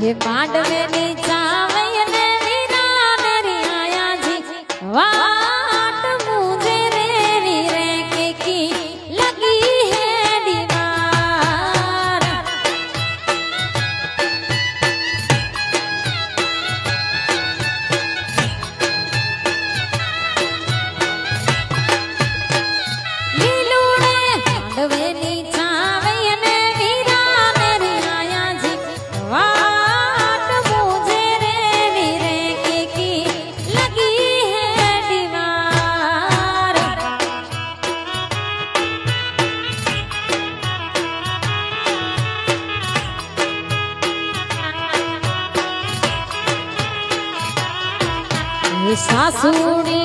ये मांडवे नी चावय ने वीरा मेरी आया जी वाट मुझे रे वीरे के की लगी है दीवार। लीलूड़े मांडवे नी चावय ने वीरा मेरी आया जी वाट मुझे रे वीरे के की लगी है दीवार। सासुड़ी